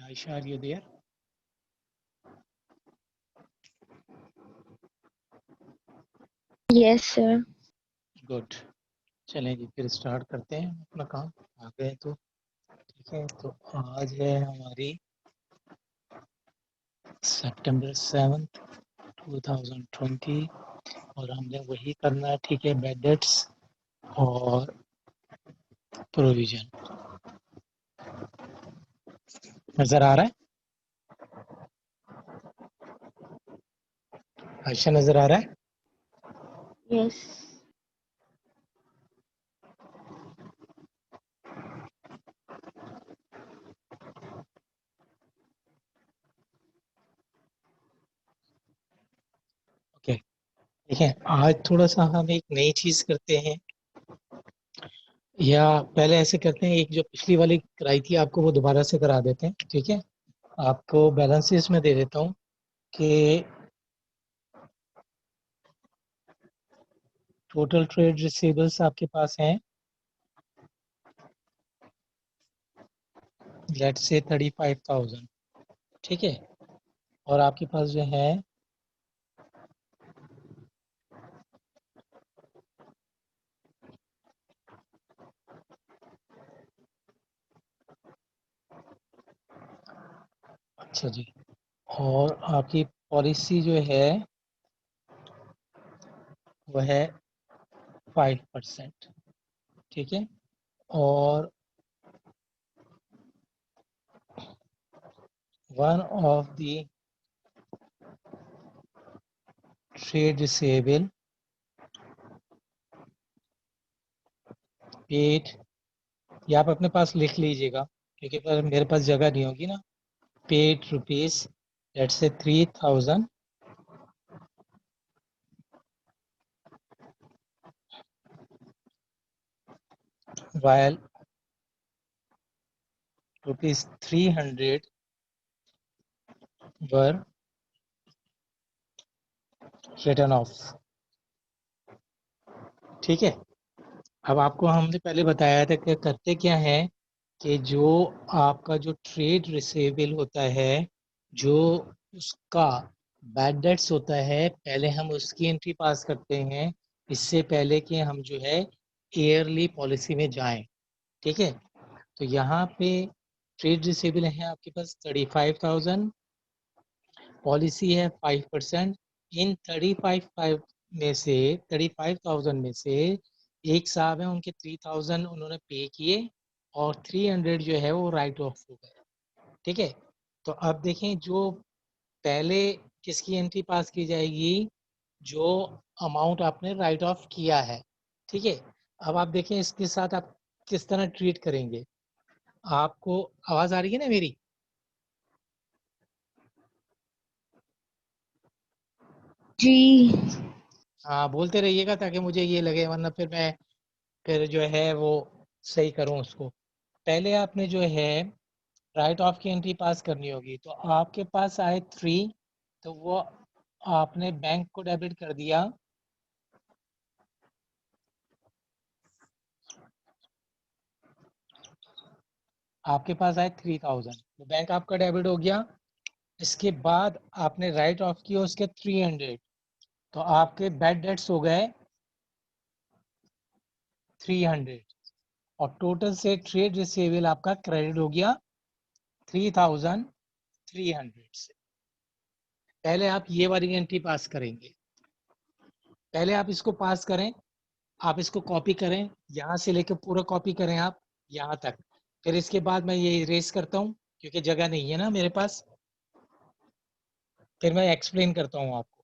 Aisha, are you there? Yes, sir. Good. चलें जी, फिर start करते हैं अपना काम। आ गए तो ठीक है। तो आज है हमारी सितंबर 7 2020 और हमने वही करना है, ठीक है, बैड डेट्स और प्रोविजन। नजर आ रहा है? आयशा, नजर आ रहा है? Yes. ओके, ठीक है। आज थोड़ा सा हम एक नई चीज करते हैं, या पहले ऐसे करते हैं, एक जो पिछली वाली कराई थी आपको वो दोबारा से करा देते हैं, ठीक है। आपको बैलेंसेस में दे देता हूँ कि टोटल ट्रेड रिसीवेबल्स आपके पास हैं, लेट्स से 35,000, ठीक है। और आपके पास जो है अच्छा जी, और आपकी पॉलिसी जो है वह है 5%, ठीक है। और one of the trade receivable paid, ये आप अपने पास लिख लीजिएगा क्योंकि पर मेरे पास जगह नहीं होगी ना। Paid rupees let's say 3,000 while rupees 300 were written off, ठीक है। अब आपको हमने पहले बताया था कि करते क्या है कि जो आपका जो ट्रेड रिसीवेबल होता है, जो उसका बैड डेट्स होता है, पहले हम उसकी एंट्री पास करते हैं, इससे पहले कि हम जो है ईयरली पॉलिसी में जाएं, ठीक है। तो यहाँ पे ट्रेड रिसीवेबल है आपके पास 35,000, पॉलिसी है 5%। इन 35 में से 35,000 में से एक साहब है, उनके 3,000 उन्होंने पे किए और 300 जो है वो राइट ऑफ हो गए, ठीक है। तो अब देखें, जो पहले किसकी एंट्री पास की जाएगी, जो अमाउंट आपने राइट ऑफ किया है, ठीक है। अब आप देखें इसके साथ आप किस तरह ट्रीट करेंगे। आपको आवाज आ रही है ना मेरी? जी। हाँ, बोलते रहिएगा ताकि मुझे ये लगे, वरना फिर मैं फिर जो है वो सही करूं उसको। पहले आपने जो है राइट ऑफ की एंट्री पास करनी होगी, तो आपके पास आए 3, तो वो आपने बैंक को डेबिट कर दिया। आपके पास आए 3,000, तो बैंक आपका डेबिट हो गया। इसके बाद आपने राइट ऑफ किया उसके 300, तो आपके बैड डेट्स हो गए 300, और टोटल से ट्रेड रिसीवेबल आपका क्रेडिट हो गया 3,300 से। पहले आप ये वाली एंट्री पास करेंगे, पहले आप इसको पास करें, आप इसको कॉपी करें, यहाँ से लेकर पूरा कॉपी करें आप यहाँ तक। फिर इसके बाद मैं ये इरेज करता हूँ क्योंकि जगह नहीं है ना मेरे पास। फिर मैं एक्सप्लेन करता हूँ आपको।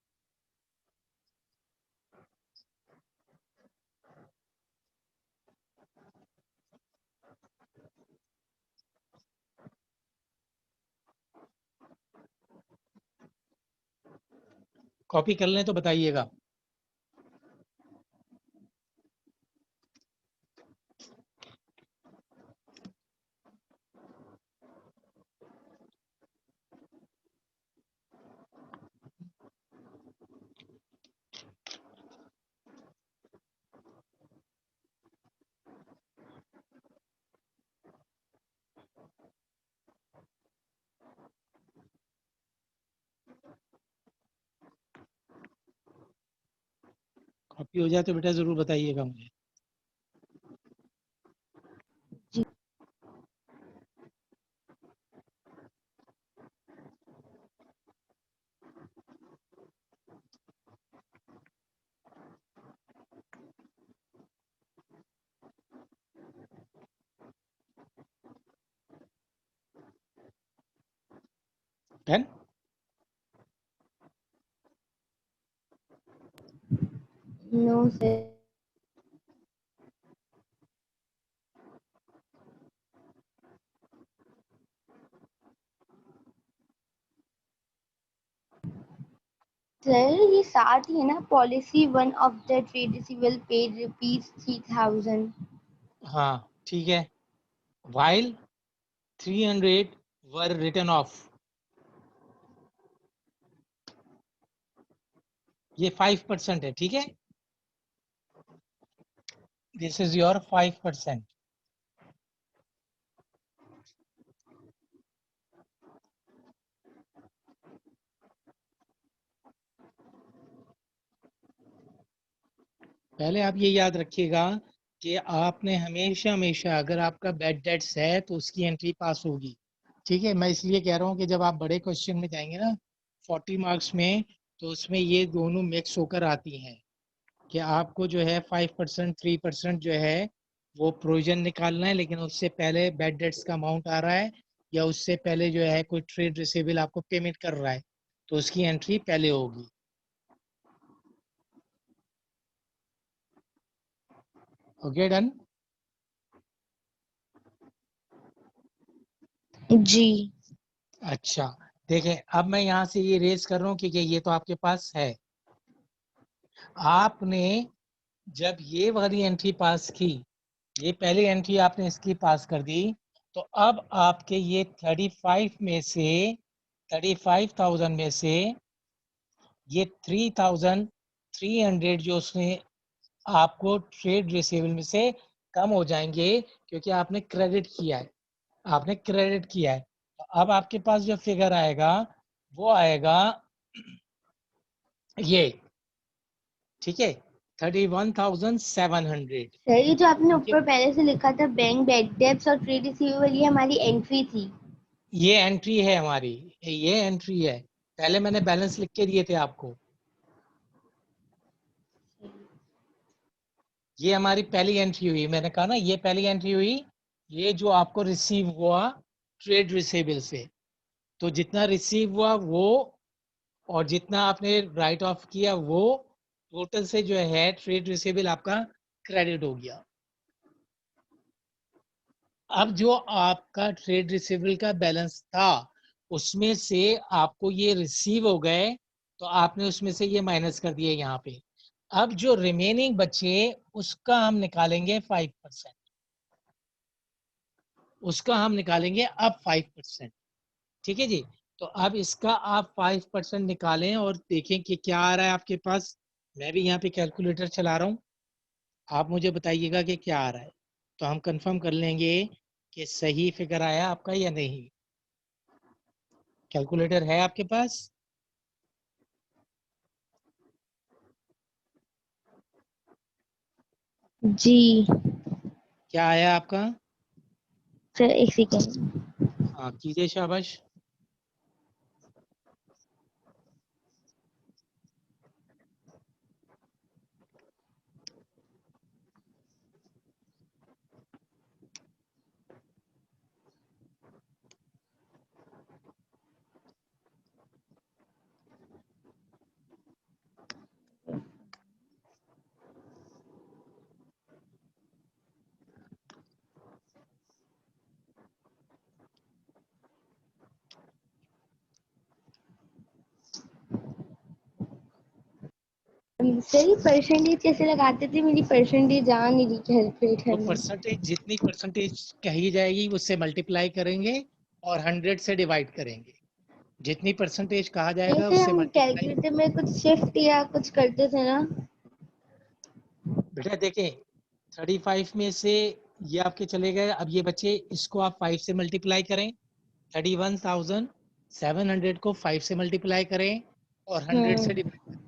कॉपी कर लें तो बताइएगा। कॉपी हो जाए तो बेटा जरूर बताइएगा मुझे। जी। डन। No sir. सर ये साथ ही है ना, policy one of the trade receivable paid ₹3,000। हाँ ठीक है। while 300 were written off, ये 5% है, ठीक है। This is your 5%। पहले आप ये याद रखिएगा कि आपने हमेशा हमेशा अगर आपका बैड डेट्स है तो उसकी एंट्री पास होगी, ठीक है। मैं इसलिए कह रहा हूँ कि जब आप बड़े क्वेश्चन में जाएंगे ना 40 मार्क्स में, तो उसमें ये दोनों मिक्स होकर आती हैं कि आपको जो है 5% 3% जो है वो प्रोविजन निकालना है, लेकिन उससे पहले बैड डेट्स का अमाउंट आ रहा है या उससे पहले जो है कोई ट्रेड रिसीवेबल आपको पेमेंट कर रहा है तो उसकी एंट्री पहले होगी। Okay done. जी। अच्छा देखें, अब मैं यहाँ से ये रेज कर रहा हूँ क्योंकि ये तो आपके पास है। आपने जब ये वाली एंट्री पास की, ये पहली एंट्री आपने इसकी पास कर दी, तो अब आपके ये 35,000 में से ये 3,300 जो उसने आपको ट्रेड रिसीवेबल में से कम हो जाएंगे क्योंकि आपने क्रेडिट किया है, आपने क्रेडिट किया है। तो अब आपके पास जो फिगर आएगा वो आएगा ये, ठीक है, 31,700। सर ये जो आपने क्योंकि ऊपर पहले से लिखा था बैंक बैड डेब्ट्स और ट्रेड रिसीवेबल, ये हमारी एंट्री थी। ये एंट्री है हमारी, ये एंट्री है। पहले मैंने बैलेंस लिख के दिए थे आपको, ये हमारी पहली एंट्री हुई। मैंने कहा ना ये पहली एंट्री हुई, ये जो आपको रिसीव हुआ ट्रेड रिसीवेबल से। तो जितना रिसीव हुआ वो और जितना आपने राइट ऑफ किया वो टोटल से जो है ट्रेड रिसीवेबल आपका क्रेडिट हो गया। अब जो आपका ट्रेड रिसीवेबल का बैलेंस था उसमें से आपको ये रिसीव हो गए, तो आपने उसमें से ये माइनस कर दिए यहाँ पे। अब जो रिमेनिंग बचे उसका हम निकालेंगे 5%, उसका हम निकालेंगे अब 5%, ठीक है जी। तो अब इसका आप 5% निकालें और देखें कि क्या आ रहा है आपके पास। मैं भी यहाँ पे कैलकुलेटर चला रहा हूँ, आप मुझे बताइएगा कि क्या आ रहा है, तो हम कंफर्म कर लेंगे कि सही फिगर आया आपका या नहीं। कैलकुलेटर है आपके पास? जी क्या आया आपका? सर, एक सेकेंड। हाँ कीजिए, शाबाश। सर ये परसेंटेज कैसे लगाते थे? मेरी परसेंटेज आ नहीं रही कैलकुलेट तो करने। परसेंटेज, जितनी परसेंटेज कही जाएगी उससे मल्टीप्लाई करेंगे और 100 से डिवाइड करेंगे। जितनी परसेंटेज कहा नहीं जाएगा सर, उससे हम मल्टीप्लाई। कैलकुलेटर में कुछ शिफ्ट या कुछ करते थे ना। बेटा देखें, 35 में से ये आपके चले गए, अब ये बचे, इसको आप 5 से मल्टीप्लाई करें। 31,700 को 5 से मल्टीप्लाई करें और 100 से डिवाइड करें।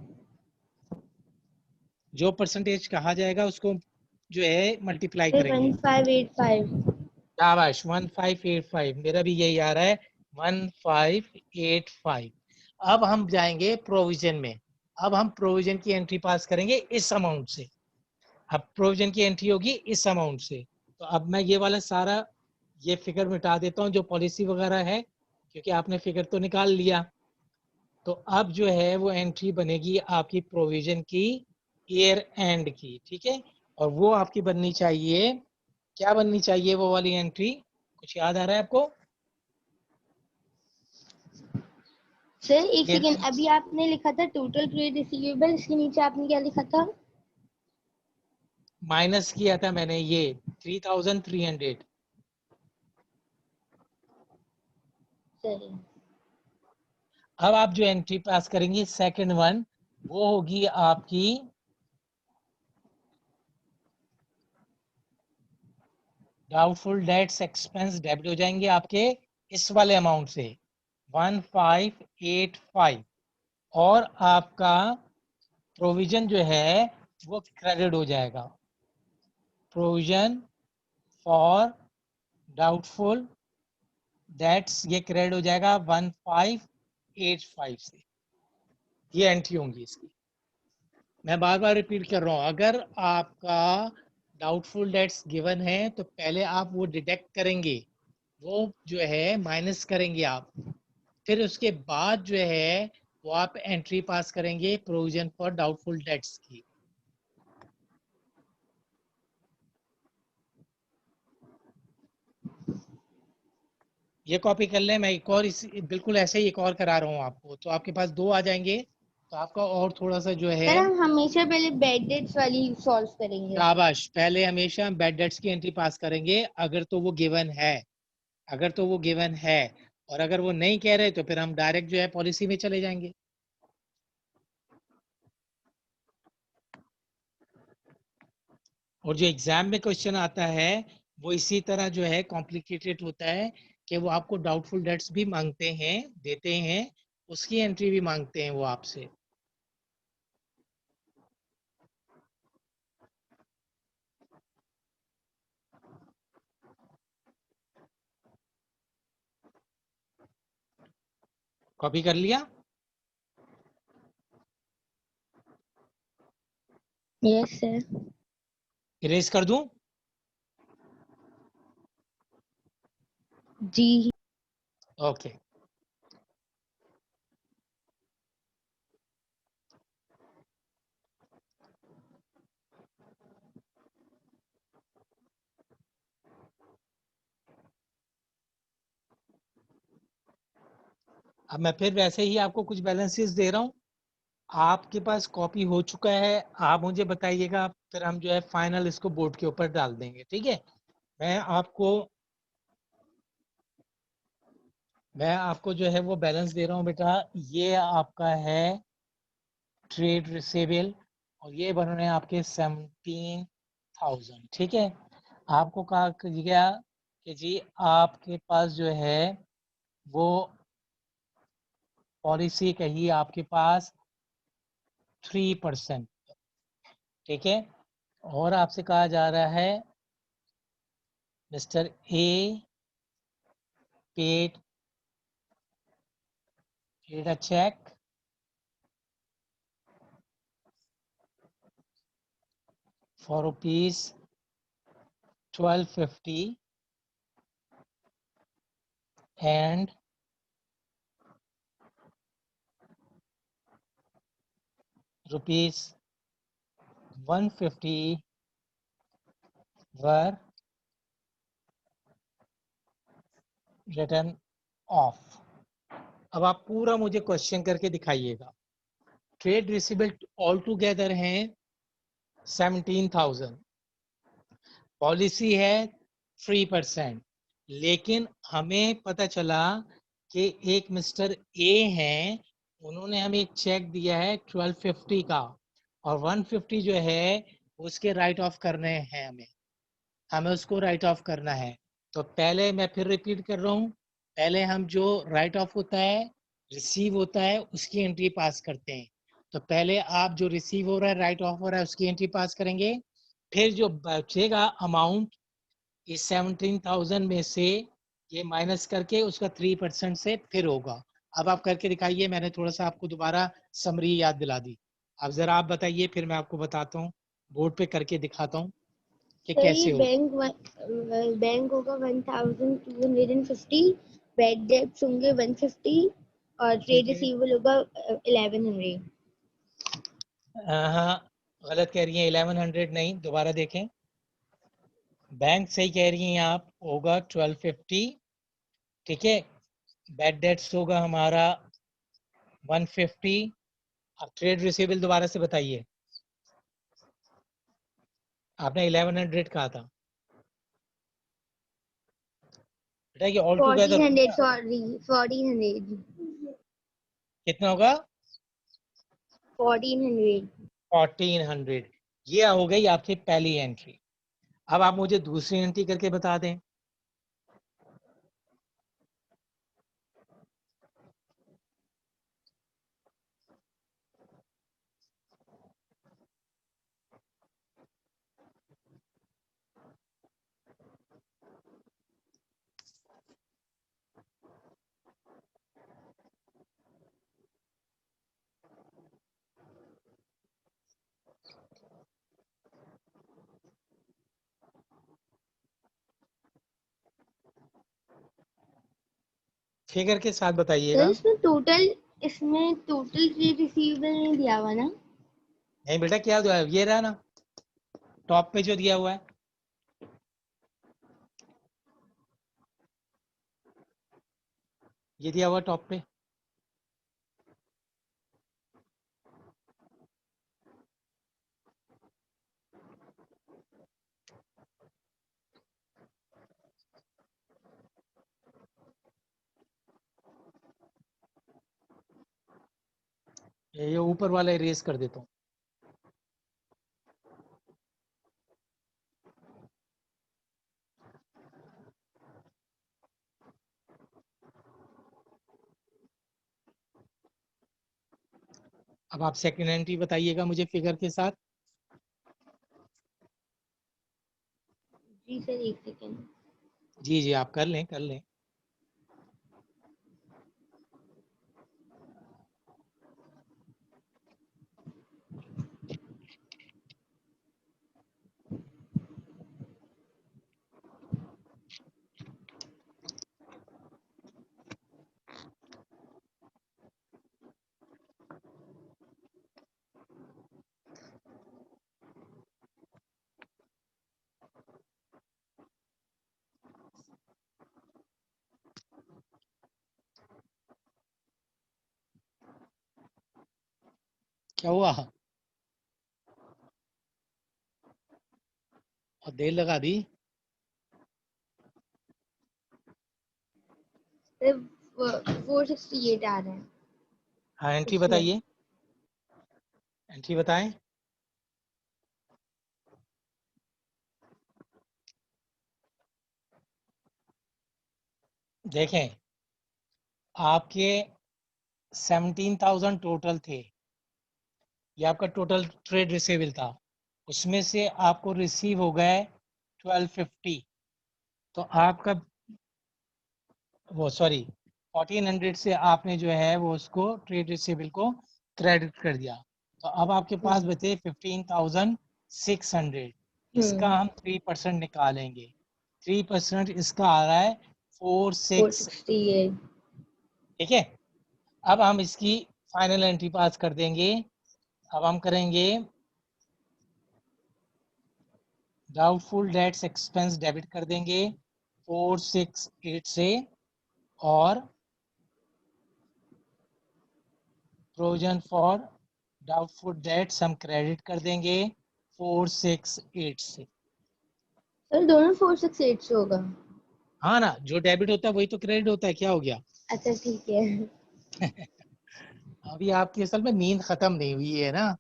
जो परसेंटेज कहा जाएगा उसको जो है मल्टीप्लाई करेंगे। 1585। शाबाश, 1585, मेरा भी यही आ रहा है 1585। अब हम जाएंगे प्रोविजन में। अब हम प्रोविजन की एंट्री पास करेंगे इस अमाउंट से। अब प्रोविजन की एंट्री होगी इस अमाउंट से। तो अब मैं ये वाला सारा ये फिगर मिटा देता हूँ जो पॉलिसी वगैरह है, क्योंकि आपने फिगर तो निकाल लिया। तो अब जो है वो एंट्री बनेगी आपकी प्रोविजन की ईयर एंड की, ठीक है। और वो आपकी बननी चाहिए, क्या बननी चाहिए वो वाली एंट्री, कुछ याद आ रहा है आपको? सर एक ये सेकेंड, अभी आपने लिखा था टोटल ट्रेड रिसीवेबल, इसके नीचे आपने क्या लिखा था? माइनस किया था मैंने ये 3300। सही। अब आप जो एंट्री पास करेंगे सेकंड वन, वो होगी आपकी डाउटफुल डेट्स एक्सपेंस डेबिट हो जाएंगे आपके इस वाले अमाउंट से 1585। और आपका प्रोविजन जो है वो क्रेडिट हो जाएगा। प्रोविजन फॉर डाउटफुल डेट्स ये क्रेडिट हो जाएगा 1585 से। ये एंट्री होंगी इसकी। मैं बार बार रिपीट कर रहा हूँ, अगर आपका डाउटफुल डेट्स गिवन है तो पहले आप वो डिडक्ट करेंगे, वो जो है माइनस करेंगे आप, फिर उसके बाद जो है वो आप एंट्री पास करेंगे प्रोविजन फॉर डाउटफुल डेट्स की। ये कॉपी कर लें, मैं एक और इस बिल्कुल ऐसे ही एक और करा रहा हूँ आपको, तो आपके पास दो आ जाएंगे। तो आपका और थोड़ा सा जो है, सर हम हमेशा पहले बैड डेट्स वाली सॉल्व करेंगे। शाबाश, पहले हमेशा बैड डेट्स की एंट्री पास करेंगे अगर तो वो गिवन है। अगर तो वो गिवन है, और अगर वो नहीं कह रहे तो फिर हम डायरेक्ट जो है पॉलिसी में चले जाएंगे। और जो एग्जाम में क्वेश्चन आता है वो इसी तरह जो है कॉम्प्लिकेटेड होता है, कि वो आपको डाउटफुल डेट्स भी मांगते हैं, देते हैं, उसकी एंट्री भी मांगते हैं वो आपसे। कॉपी कर लिया? Yes sir. इरेज कर दूं? जी। ओके। अब मैं फिर वैसे ही आपको कुछ बैलेंसेस दे रहा हूँ। आपके पास कॉपी हो चुका है, आप मुझे बताइएगा, फिर हम जो है फाइनल इसको बोर्ड के ऊपर डाल देंगे, ठीक है। मैं आपको मैं आपको जो है वो बैलेंस दे रहा हूँ बेटा। ये आपका है ट्रेड रिसेबल, और ये बन रहे हैं आपके 17,000, ठीक है। आपको कहा गया कि जी आपके पास जो है वो पॉलिसी कही आपके पास 3%, ठीक है। और आपसे कहा जा रहा है mister A paid a check for rupees 1250 and rupees 150 were written off। अब आप पूरा मुझे क्वेश्चन करके दिखाइएगा। ट्रेड रिसीबल ऑल टुगेदर हैं 17,000, पॉलिसी है 3%, लेकिन हमें पता चला कि एक मिस्टर ए हैं, उन्होंने हमें एक चेक दिया है 1250 का, और 150 जो है उसके राइट ऑफ करने हैं, हमें हमें उसको राइट ऑफ करना है। तो पहले मैं फिर रिपीट कर रहा हूँ, पहले हम जो राइट ऑफ होता है, रिसीव होता है, उसकी एंट्री पास करते हैं। तो पहले आप जो रिसीव हो रहा है, राइट ऑफ हो रहा है, उसकी एंट्री पास करेंगे। फिर जो बचेगा अमाउंट इस 17,000 में से ये माइनस करके उसका 3% से फिर होगा। अब आप करके दिखाइए, मैंने थोड़ा सा आपको दोबारा समरी याद दिला दी। अब जरा आप बताइए, फिर मैं आपको बताता हूँ, बोर्ड पे करके दिखाता हूँ कि सर ये कैसे होगा। बैंक होगा 1250, बैड डेब्ट्स होंगे 150 और ट्रेड ठीक है। रिसीवेबल होगा 1100। हाँ, गलत कह रही हैं, 1100 नहीं, दोबारा देखें। बैंक सही कह रही हैं आप, होगा 1250। ठीक है। बैड डेट्स होगा हमारा 150। अब ट्रेड रिसीवेबल दोबारा से बताइए, आपने 1100 कहा था बेटा, ये ऑल टुगेदर 1400, होगा। सॉरी 1400। कितना होगा? 1400। 1400। ये हो गई आपकी पहली एंट्री। अब आप मुझे दूसरी एंट्री करके बता दें। फिगर के साथ सर बताइएगा। इसमें टोटल ट्रेड रिसीवेबल नहीं दिया हुआ ना? नहीं बेटा, क्या हुआ है? ये रहा ना, टॉप पे जो दिया हुआ है, ये दिया हुआ टॉप पे। ये ऊपर वाला इरेज कर देता हूँ। अब आप सेकंड एंट्री बताइएगा मुझे फिगर के साथ। जी सर, एक सेकेंड। जी जी, आप कर लें कर लें। क्या हुआ? और देर लगा दी। सर 468 आ रहा है हाँ, एंट्री इसमें। बताइए, एंट्री बताएं। देखें, आपके 17,000 टोटल थे, ये आपका टोटल ट्रेड रिसीवेबल था। उसमें से आपको रिसीव हो गए 1250। तो आपका वो सॉरी 1400 से आपने जो है वो उसको ट्रेड रिसीवेबल को क्रेडिट कर दिया। तो अब आपके पास हम्म। बचे 15,600। इसका हम्म। हम 3% निकालेंगे। 3% इसका आ रहा है 46। 468। ठीक है। अब हम इसकी फाइनल एंट्री पास कर देंगे। अब हम करेंगे डाउटफुल डेट्स एक्सपेंस डेबिट कर देंगे 468 से, और प्रोविजन फॉर डाउटफुल डेट्स हम क्रेडिट कर देंगे 468 से। सर दोनों 468 से होगा? हाँ ना, जो डेबिट होता है वही तो क्रेडिट होता है, क्या हो गया? अच्छा ठीक है। अभी आपकी असल में नींद खत्म नहीं हुई है ना।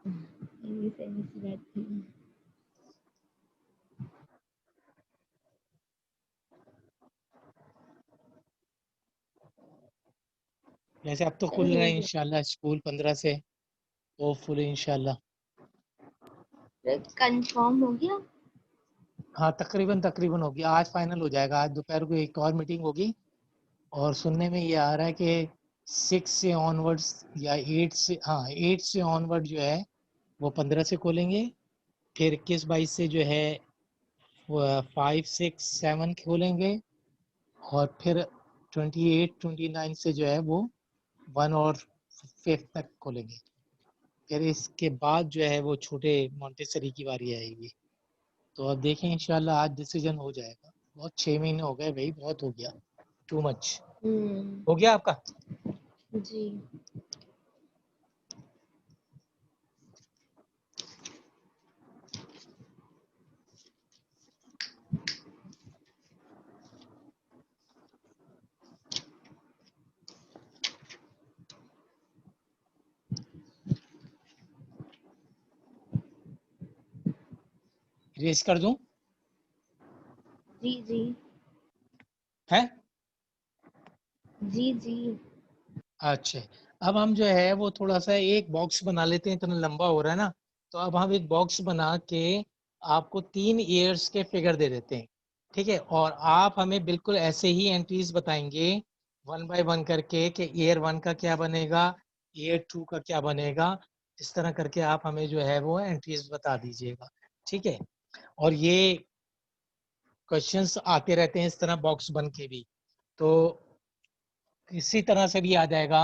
ये सही सी बात थी। वैसे अब तो खुल रहे हैं इंशाल्लाह स्कूल 15 से, होपफुली इंशाल्लाह। कंफर्म हो गया? हाँ तकरीबन तकरीबन हो गया, आज फाइनल हो जाएगा। आज दोपहर को एक और मीटिंग होगी और सुनने में ये आ रहा है कि 6 से ऑनवर्ड्स या 8 से, हाँ 8 से ऑनवर्ड जो है वो 15 से खोलेंगे। फिर 21-22 से जो है वो 5 6 7 खोलेंगे। और फिर 28-29 से जो है वो 1 और 5 तक खोलेंगे। फिर इसके बाद जो है वो छोटे मॉन्टेसरी की बारी आएगी। तो अब देखें इंशाल्लाह आज डिसीजन हो जाएगा। बहुत 6 महीने हो गए भाई, बहुत हो गया, टू मच। हो गया आपका? जी। रेस कर दूं? जी जी। है? जी जी। अच्छा, अब हम जो है वो थोड़ा सा एक बॉक्स बना लेते हैं, इतना लंबा हो रहा है ना। तो अब हम एक बॉक्स बना के आपको 3 ईयर्स के फिगर दे देते हैं, ठीक है। और आप हमें बिल्कुल ऐसे ही एंट्रीज बताएंगे 1 बाय 1 करके कि ईयर 1 का क्या बनेगा, ईयर 2 का क्या बनेगा। इस तरह करके आप हमें जो है वो एंट्रीज बता दीजिएगा, ठीक है। और ये क्वेश्चंस आते रहते हैं इस तरह बॉक्स बन के भी, तो इसी तरह से भी आ जाएगा।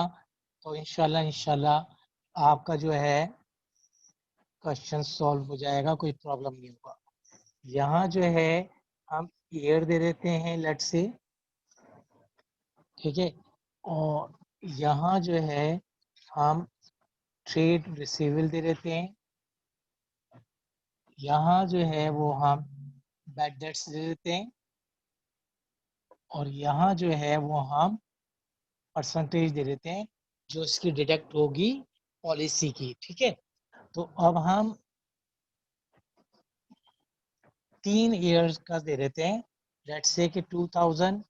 तो इंशाल्लाह इंशाल्लाह आपका जो है क्वेश्चन सॉल्व हो जाएगा, कोई प्रॉब्लम नहीं होगा। यहाँ जो है हम ईयर दे देते हैं लेट से, ठीक है। और यहाँ जो है हम ट्रेड रिसीवेबल दे देते हैं। यहाँ जो है वो हम बैड डेट्स दे देते हैं। और यहाँ जो है वो हम परसेंटेज दे देते हैं जो इसकी डिडक्ट होगी पॉलिसी की, ठीक है। तो अब हम 3 ईयर्स का दे देते हैं। लेट्स से कि 2000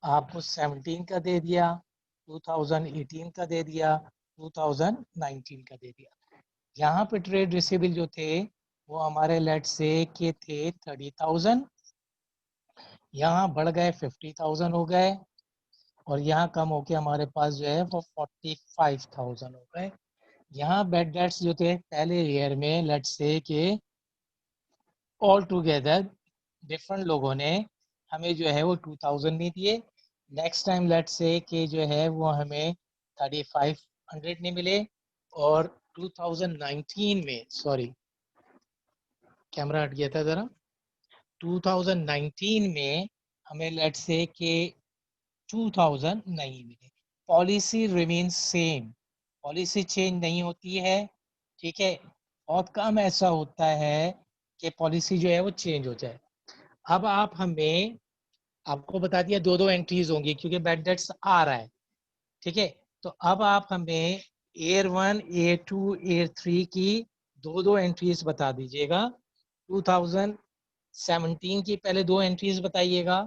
आपको 17 का दे दिया, 2018 का दे दिया, 2019 का दे दिया। यहाँ पे ट्रेड रिसीवेबल जो थे वो हमारे लेट से के थे 30,000, यहाँ बढ़ गए 50,000 हो गए। और यहाँ कम होके हमारे पास जो है वो 45,000 हो गए। यहाँ बैड डेट्स जो थे पहले ईयर में लेट से कि ऑल टुगेदर डिफरेंट लोगों ने हमें जो है वो 2000 नहीं दिए। नेक्स्ट टाइम लेट्स से कि जो है वो हमें 3500 नहीं मिले। और 2019 में, सॉरी कैमरा हट गया था ज़रा, 2019 में हमें लेट्स से कि 2000 नहीं मिले। Policy remain same, policy change नहीं होती है, ठीक है। बहुत कम ऐसा होता है कि पॉलिसी जो है वो चेंज हो जाए। अब आप हमें, आपको बता दिया दो दो एंट्रीज होंगी क्योंकि बैड डेट्स आ रहा है, ठीक है। तो अब आप हमें एयर 1 एयर 2 एयर 3 की दो दो एंट्रीज बता दीजिएगा। 2017 की पहले दो एंट्रीज बताइएगा,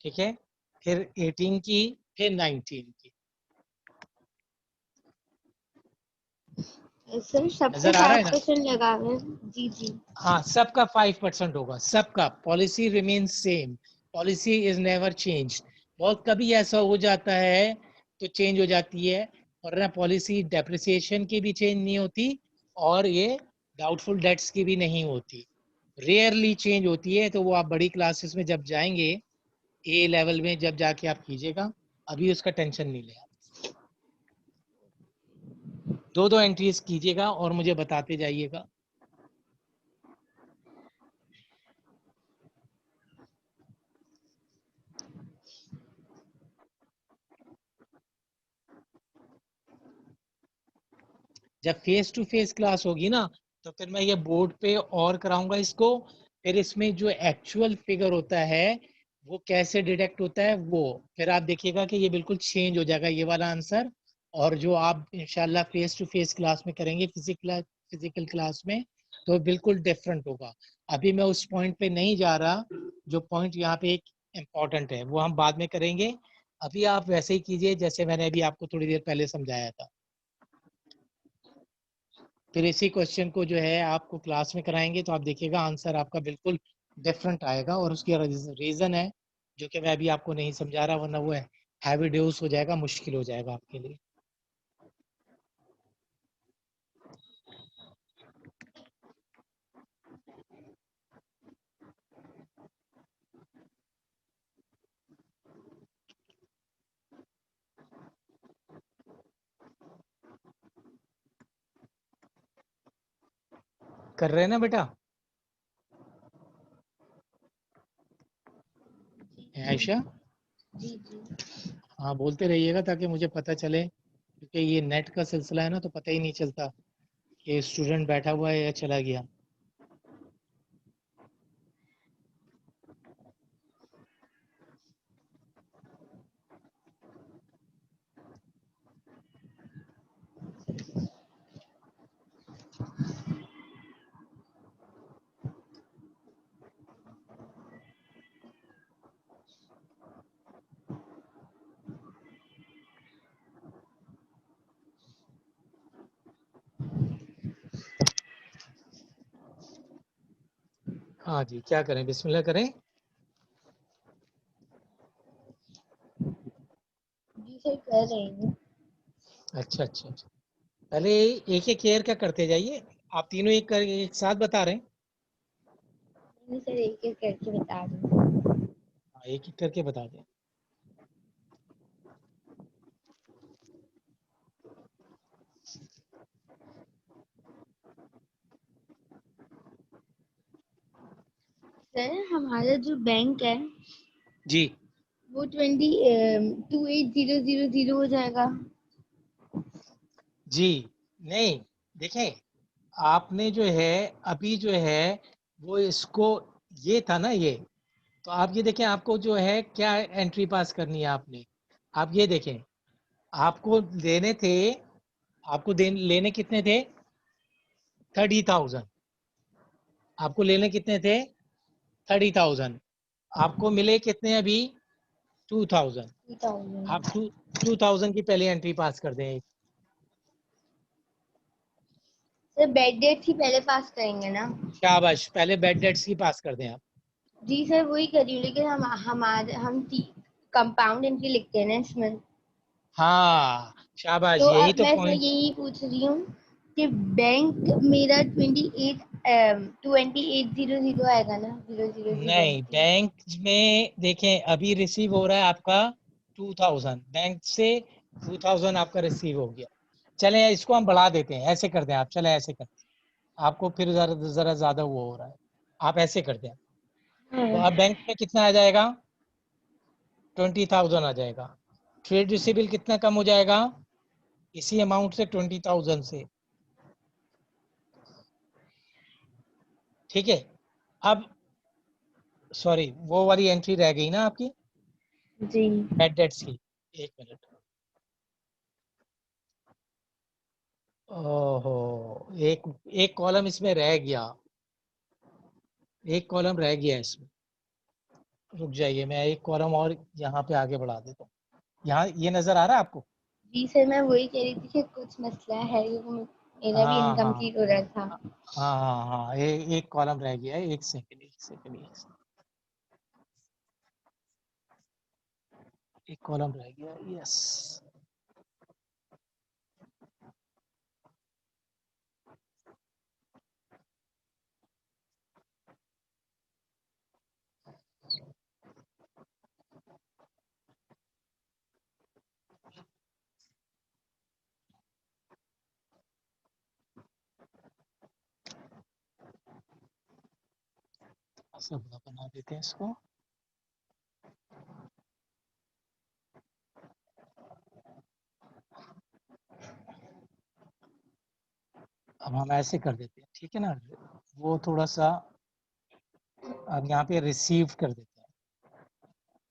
ठीक है। फिर 18 की, फिर 19 की। सर सब पे नजर आ रहा है ना? 5% लगा है। जी जी। हाँ सबका 5% होगा, सबका। Policy remain same, policy is never change. बहुत कभी ऐसा हो जाता है तो चेंज हो जाती है, और ना पॉलिसी डेप्रिसिएशन की भी चेंज नहीं होती और ये डाउटफुल डेट्स की भी नहीं होती, रेयरली चेंज होती है। तो वो आप बड़ी क्लासेस में जब जाएंगे, ए लेवल में जब जाके आप कीजिएगा, अभी उसका टेंशन नहीं ले। दो दो एंट्रीज कीजिएगा और मुझे बताते जाइएगा। जब फेस टू फेस क्लास होगी ना तो फिर मैं ये बोर्ड पे और कराऊंगा इसको। फिर इसमें जो एक्चुअल फिगर होता है वो कैसे डिटेक्ट होता है वो फिर आप देखिएगा कि ये बिल्कुल चेंज हो जाएगा ये वाला आंसर। और जो आप इंशाल्लाह फेस टू फेस क्लास में करेंगे फिजिकल क्लास में, तो बिल्कुल डिफरेंट होगा। अभी मैं उस पॉइंट पे नहीं जा रहा, जो पॉइंट यहाँ पे एक इम्पॉर्टेंट है वो हम बाद में करेंगे। अभी आप वैसे ही कीजिए जैसे मैंने अभी आपको थोड़ी देर पहले समझाया था। फिर इसी क्वेश्चन को जो है आपको क्लास में कराएंगे तो आप देखिएगा आंसर आपका बिल्कुल डिफरेंट आएगा, और उसकी रीज़न है जो कि मैं अभी आपको नहीं समझा रहा, वरना वो है हैवी ड्यूस हो जाएगा, मुश्किल हो जाएगा आपके लिए। कर रहे हैं ना बेटा आयशा? जी जी। हाँ बोलते रहिएगा ताकि मुझे पता चले, क्योंकि ये नेट का सिलसिला है ना, तो पता ही नहीं चलता कि स्टूडेंट बैठा हुआ है या चला गया। हाँ जी, क्या करें, बिस्मिल्लाह करें। जी सर कर रही हूँ। अच्छा अच्छा अच्छा, पहले एक एक केयर का करते जाइए। आप तीनों एक साथ बता रहे हैं? नहीं सर एक एक करके बता रही हूँ। हाँ, एक एक करके बता दें। सर हमारा जो बैंक है जी वो 28000 हो जाएगा। जी, नहीं, देखें, आपने जो है अभी जो है वो इसको, ये था ना ये, तो आप ये देखें आपको जो है क्या एंट्री पास करनी है आपने। आप ये देखें, आपको लेने थे, आपको लेने कितने थे? 30,000। आपको लेने कितने थे? 30,000। आपको मिले कितने अभी? 2,000। 2000। आप 2,000 की पहले एंट्री पास कर दें। सर बेड डेट ही पहले पास करेंगे ना? शाबाश, पहले बेड डेट्स की पास कर दें आप। जी सर वही कर रही हूँ, लेकिन हम कंपाउंड एंट्री लिखते हैं ना इसमें। हाँ शाबाश, तो यही अब तो मैं सर पॉइंट। यही पूछ रही हूँ कि बैंक मेरा 2800 आएगा ना? 0000। नहीं, बैंक में देखें अभी रिसीव हो रहा है आपका 2,000, बैंक से 2,000 आपका रिसीव हो गया। चलें इसको हम बढ़ा देते हैं, ऐसे कर दें आप, चलें ऐसे कर दें। आपको फिर जरा जरा ज्यादा वो हो रहा है, आप ऐसे कर दें। तो हाँ। अब बैंक में कितना आ जाएगा? 20,000 आ जाएगा। ट्रेड रिसीवेबल कितना कम हो जाएगा इसी अमाउंट से, 20,000 से। ठीक है, अब सॉरी, वो वाली एंट्री रह गई ना आपकी जी बेड डेट्स की। एक मिनट, ओहो, एक एक कॉलम इसमें रह गया, एक कॉलम रह गया इसमें। रुक जाइए, मैं एक कॉलम और यहाँ पे आगे बढ़ा देता हूँ। यहाँ ये नजर आ रहा है आपको? जी सर मैं वही कह रही थी कि कुछ मसला है, मेरा भी हाँ हाँ इनकम्प्लीट हो रहा था। हाँ हाँ हाँ, एक कॉलम रह गया है। एक सेकंड, एक सेकंड, एक सेकंड, एक कॉलम रह गया, यस। सब बना देते हैं इसको। अब हम ऐसे कर देते हैं, ठीक है ना, वो थोड़ा सा अब यहाँ पे रिसीव कर देते हैं,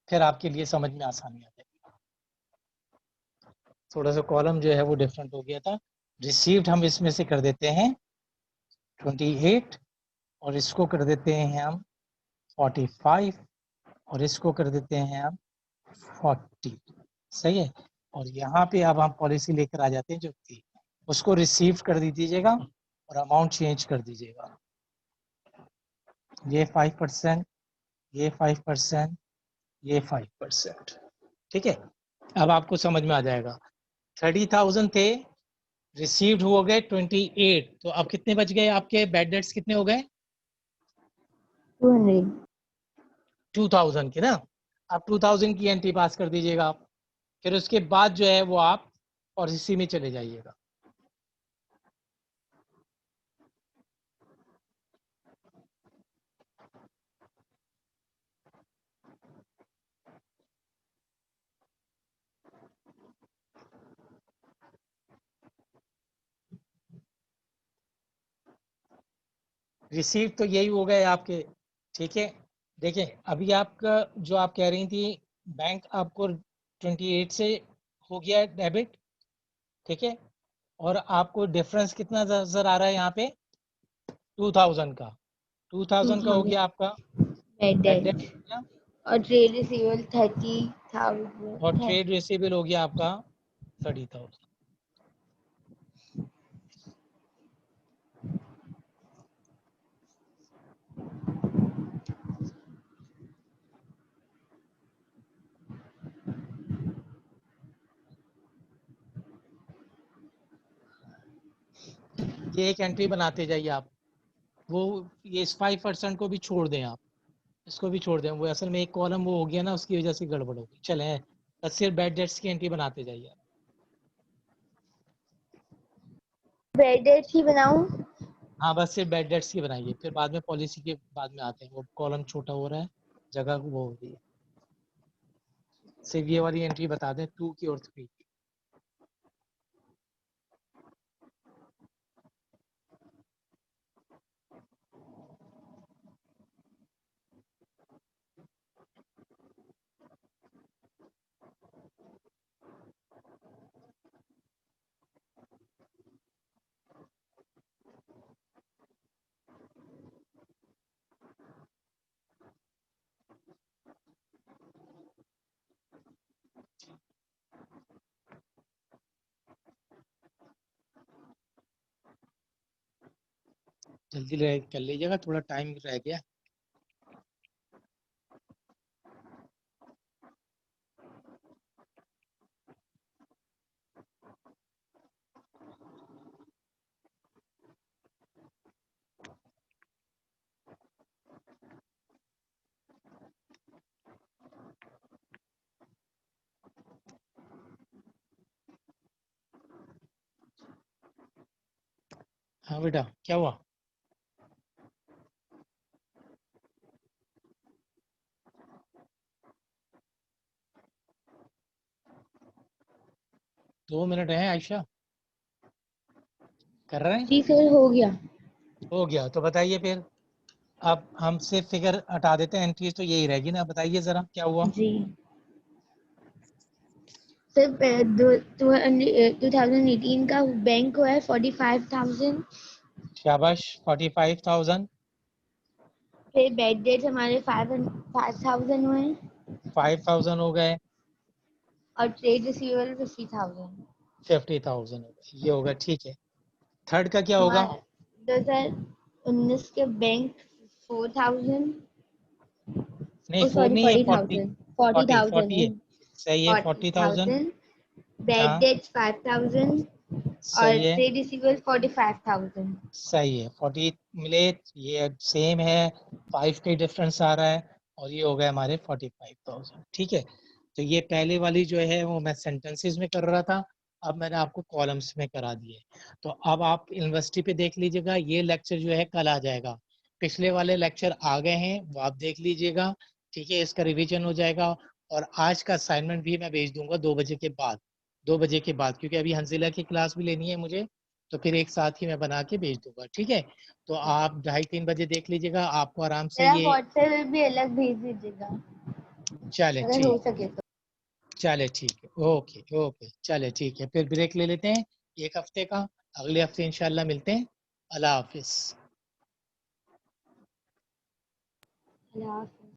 फिर आपके लिए समझ में आसानी आ जाएगी। थोड़ा सा कॉलम जो है वो डिफरेंट हो गया था। रिसीव्ड हम इसमें से कर देते हैं 28, और इसको कर देते हैं हम 45, और इसको कर देते हैं हम 40। सही है। और यहाँ पे अब हम पॉलिसी लेकर आ जाते हैं जो थी, उसको रिसीव कर दीजिएगा और अमाउंट चेंज कर दीजिएगा। ये 5%, ये 5%, ये 5%। ठीक है, अब आपको समझ में आ जाएगा। 30,000 थे, रिसीव्ड हो गए 28, तो अब कितने बच गए आपके बैड डेट्स, कितने हो गए? 200। 2000 की ना। आप 2000 की एंट्री पास कर दीजिएगा आप, फिर उसके बाद जो है वो आप पॉलिसी में चले जाइएगा। रिसीव तो यही हो गए आपके। ठीक है, देखिए अभी आपका जो आप कह रही थी, बैंक आपको 28 से हो गया डेबिट। ठीक है, और आपको डिफरेंस कितना नजर आ रहा है यहाँ पे? 2000 का। 2000 का हो 2000 गया आपका बैड बैड डेट डेट हो गया, और ट्रेड रिसीवेबल और 30,000 है। ट्रेड रिसीवेबल हो गया आपका 30,000। ये एक एंट्री बनाते जाइए आप। वो ये इस 5% को भी छोड़ दें आप, इसको भी छोड़ दें, वो असल में एक कॉलम वो हो गया ना, उसकी वजह से गड़बड़ हो गई। चले बस सिर्फ बैड डेट्स की एंट्री बनाते जाइए आप। बैड डेट ही बनाऊं? हाँ बस सिर्फ बैड डेट्स की बनाइए, फिर बाद में पॉलिसी के बाद में आते हैं, वो कॉलम छोटा हो रहा है, जगह वो हो रही है। सिर्फ ये वाली एंट्री बता दें, 2 की और 3 की। जल्दी कर लीजिएगा, थोड़ा टाइम रह गया। हाँ बेटा, क्या हुआ? दो मिनट है आयशा, कर रहे हैं? जी सर, हो गया। हो गया तो बताइए फिर। अब हम सिर्फ फिगर हटा देते हैं, एंट्रीज तो यही रहेगी ना, बताइए जरा क्या हुआ। जी सर, 2018 का बैंक हुआ है 45,000। शाबाश, 45,000। फिर बैड डेट हमारे 5,000 हुए हैं 5,000 हो गए, और ट्रेड रिसीवेबल 50,000। 50,000 हो गए, ये होगा। ठीक है, थर्ड का क्या होगा? हमारा 2019 के बैंक 4,000। नहीं ओ 4 सॉरी, नहीं है, 40। 40,000। 40 40,000 40 है। है। सही है, 40,000। 40,000। बैड हाँ डेट 5,000 और सही है, ट्रेड रिसीवेबल 45,000। सही है। 40 मिले, ये सेम है, 5 का डिफरेंस आ रहा है, और ये हो गए हमारे 45,000। ठीक है, तो ये पहले वाली जो है वो मैं सेंटेंसेस में कर रहा था, अब मैंने आपको कॉलम्स में करा दिए। तो अब आप यूनिवर्सिटी पे देख लीजिएगा, ये लेक्चर जो है कल आ जाएगा। पिछले वाले लेक्चर आ गए हैं, वो आप देख लीजिएगा। ठीक है, इसका रिवीजन हो जाएगा, और आज का असाइनमेंट भी मैं भेज दूंगा 2 बजे के बाद। 2 बजे के बाद, क्योंकि अभी हंजिला की क्लास भी लेनी है मुझे, तो फिर एक साथ ही मैं बना के भेज दूंगा। ठीक है, तो आप 2:30-3 बजे देख लीजिएगा, आपको आराम से मेरा ये। व्हाट्सएप पे भी अलग भेज दीजिएगा चले अगर हो ठीक है, सके तो। चले ठीक है, ओके ओके, चले ठीक है, फिर ब्रेक ले लेते हैं एक हफ्ते का। अगले हफ्ते इंशाल्लाह मिलते हैं। अल्लाह हाफिज। अल्लाह हाफ़िज़।